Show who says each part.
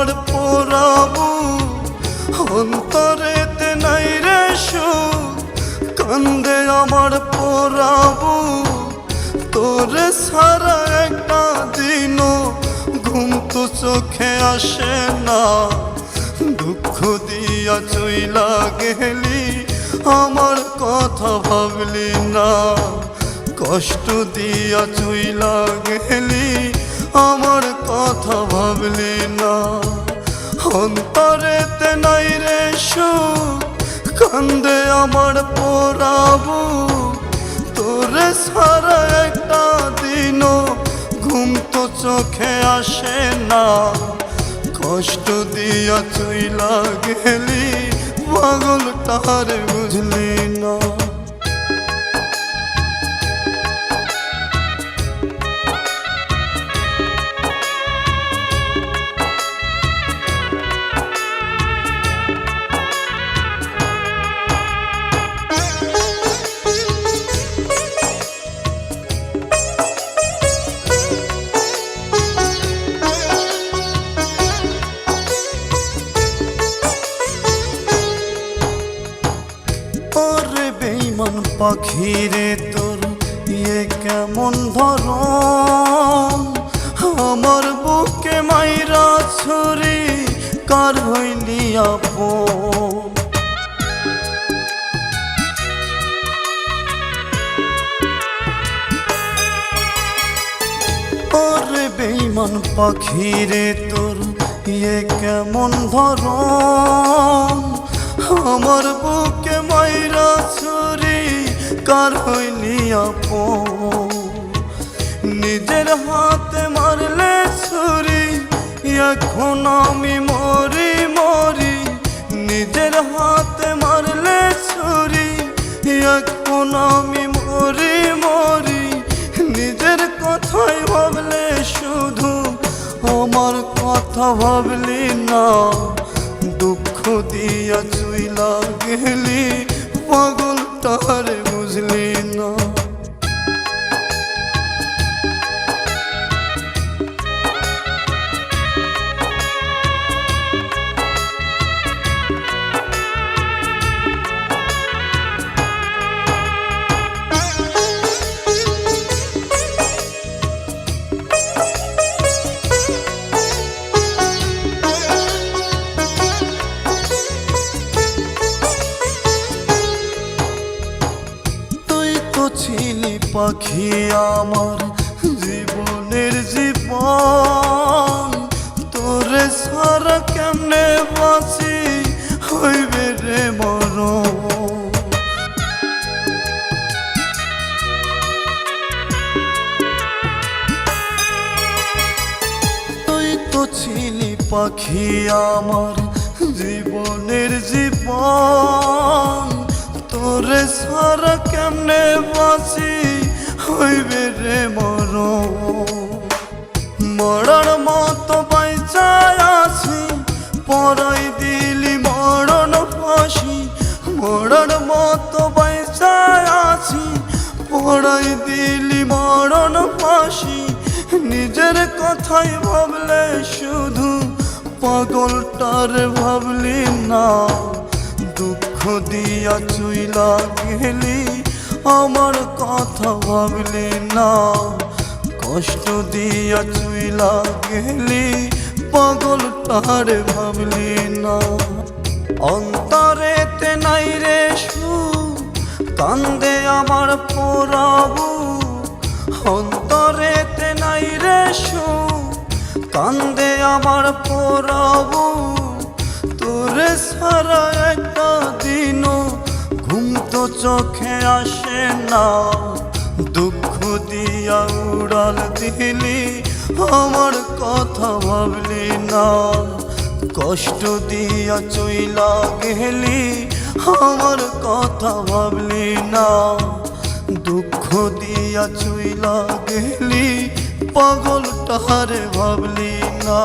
Speaker 1: আমার পোড়াবো অন্তরেতে নাই রে সুখ কান্দে আমার পোড়াবো তোরে সারা একটা দিনও ঘুম তো চোখে আসে না দুঃখ দিয়া চইলা গেলি আমার কথা ভাবলি না কষ্ট দিয়া চইলা গেলি আমার কথা ভাবলি না অন্তরেতে নাই রে সুখ কান্দে আমার পোড়াবো তোরে সারা একটা দিনও ঘুম তো চোখে আসে না কষ্ট দিয়া চইলা গেলি পাগলটারে বুঝলি না বেঈমান পাখিরে তোর ইয়ে কেমন ধরম আমার বুকে মাইরা ছুরি কার হইলি আপন ওরে বেঈমান পাখিরে তোর ইয়ে কেমন ধরম আমার বুকে মাইরা ছুরি কার হইলি আপন নিজের হাতে মারলে ছুরি এখন আমি মরি মরি নিজের হাতে মারলে ছুরি এখন আমি মরি মরি নিজের কথাই ভাবলে শুধু আমার কথা ভাবলি না দুঃখ দিয়া চইলা গেলি পাগলটারে বুঝলি না ছিলি পাখি আমার জীবনের জীবন তোরে সারা কেমনে বাঁচি হইবে রে মরণ তুই তো ছিলি পাখি আমার জীবনের জীবন তোরে সারা কেমনে বাঁচি হইবে রে মরণ মরণ মতো বাইচায় আছি পরাই দিলি মরণ ফাঁসি মরণ মতো বাইচায় আছি পরাই দিলি মরণ ফাঁসি নিজের কথাই ভাবলে শুধু পাগলটার ভাবলি না দুঃখ দিয়া চইলা গেলি আমার কথা ভাবলি না কষ্ট দিয়া চইলা গেলি পাগলটারে ভাবলি না অন্তরেতে নাই রে সুখ কান্দে আমার পোড়াবো অন্তরেতে নাই রে সুখ কান্দে আমার পোড়াবো তোরে সারা একটা দিনও ঘুম তো চোখে আসে না দুঃখ দিয়া উড়াল দিলি আমার কথা ভাবলি না কষ্ট দিয়া চইলা গেলি আমার কথা ভাবলি না দুঃখ দিয়া চইলা গেলি পাগলটারে ভাবলি না।